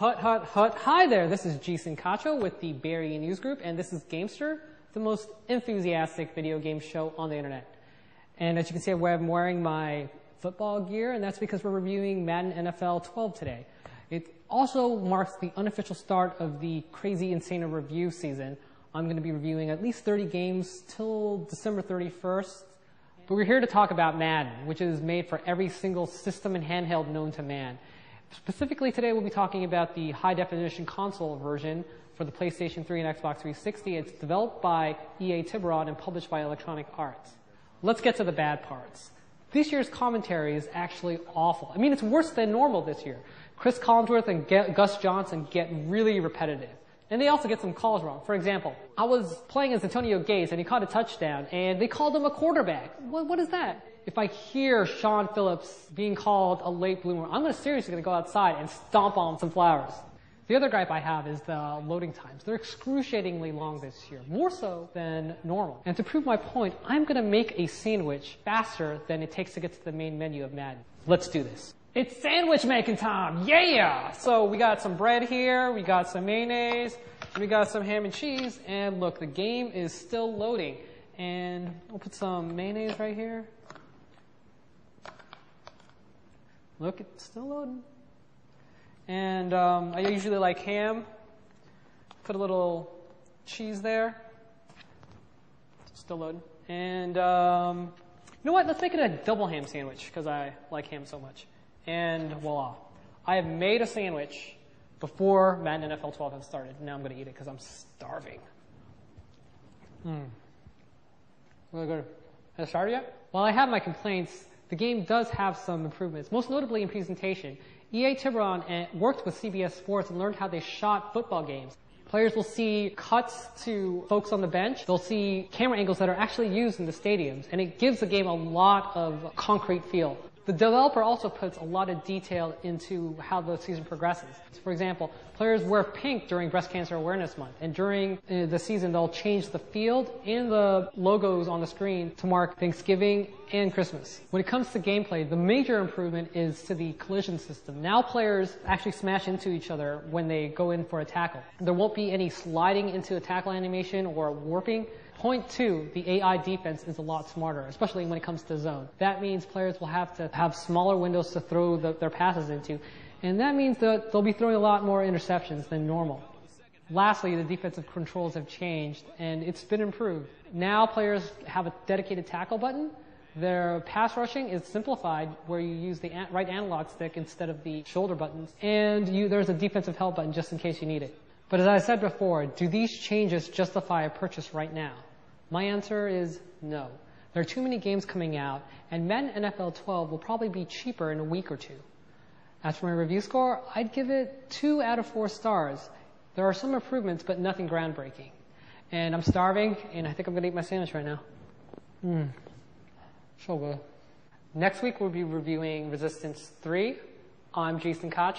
Hut. Hi there, this is Jason Cacho with the Barry News Group, and this is Gamester, the most enthusiastic video game show on the internet. And as you can see, I'm wearing my football gear, and that's because we're reviewing Madden NFL 12 today. It also marks the unofficial start of the crazy, insane review season. I'm going to be reviewing at least 30 games till December 31st. But we're here to talk about Madden, which is made for every single system and handheld known to man. Specifically today, we'll be talking about the high-definition console version for the PlayStation 3 and Xbox 360. It's developed by EA Tiburon and published by Electronic Arts. Let's get to the bad parts. This year's commentary is actually awful. I mean, it's worse than normal this year. Chris Collinsworth and Gus Johnson get really repetitive. And they also get some calls wrong. For example, I was playing as Antonio Gates, and he caught a touchdown, and they called him a quarterback. What is that? If I hear Sean Phillips being called a late bloomer, I'm seriously going to go outside and stomp on some flowers. The other gripe I have is the loading times. They're excruciatingly long this year, more so than normal. And to prove my point, I'm going to make a sandwich faster than it takes to get to the main menu of Madden. Let's do this. It's sandwich making time, yeah! So we got some bread here, we got some mayonnaise, we got some ham and cheese, and look, the game is still loading. And we'll put some mayonnaise right here. Look, it's still loading. And I usually like ham. Put a little cheese there. Still loading. And you know what? Let's make it a double ham sandwich because I like ham so much. And voila. I have made a sandwich before Madden NFL 12 has started. Now I'm going to eat it because I'm starving. Really good. Has it started yet? While I have my complaints, the game does have some improvements, most notably in presentation. EA Tiburon worked with CBS Sports and learned how they shot football games. Players will see cuts to folks on the bench. They'll see camera angles that are actually used in the stadiums, and it gives the game a lot of concrete feel. The developer also puts a lot of detail into how the season progresses. For example, players wear pink during Breast Cancer Awareness Month, and during the season they'll change the field and the logos on the screen to mark Thanksgiving and Christmas. When it comes to gameplay, the major improvement is to the collision system. Now players actually smash into each other when they go in for a tackle. There won't be any sliding into a tackle animation or warping. Point two, the AI defense is a lot smarter, especially when it comes to zone. That means players will have to have smaller windows to throw their passes into, and that means that they'll be throwing a lot more interceptions than normal. Lastly, the defensive controls have changed, and it's been improved. Now players have a dedicated tackle button. Their pass rushing is simplified, where you use the right analog stick instead of the shoulder buttons, and there's a defensive help button just in case you need it. But as I said before, do these changes justify a purchase right now? My answer is no. There are too many games coming out, and Madden NFL 12 will probably be cheaper in a week or two. As for my review score, I'd give it 2 out of 4 stars. There are some improvements, but nothing groundbreaking. And I'm starving, and I think I'm going to eat my sandwich right now. So good. Next week, we'll be reviewing Resistance 3. I'm Jason Cacho.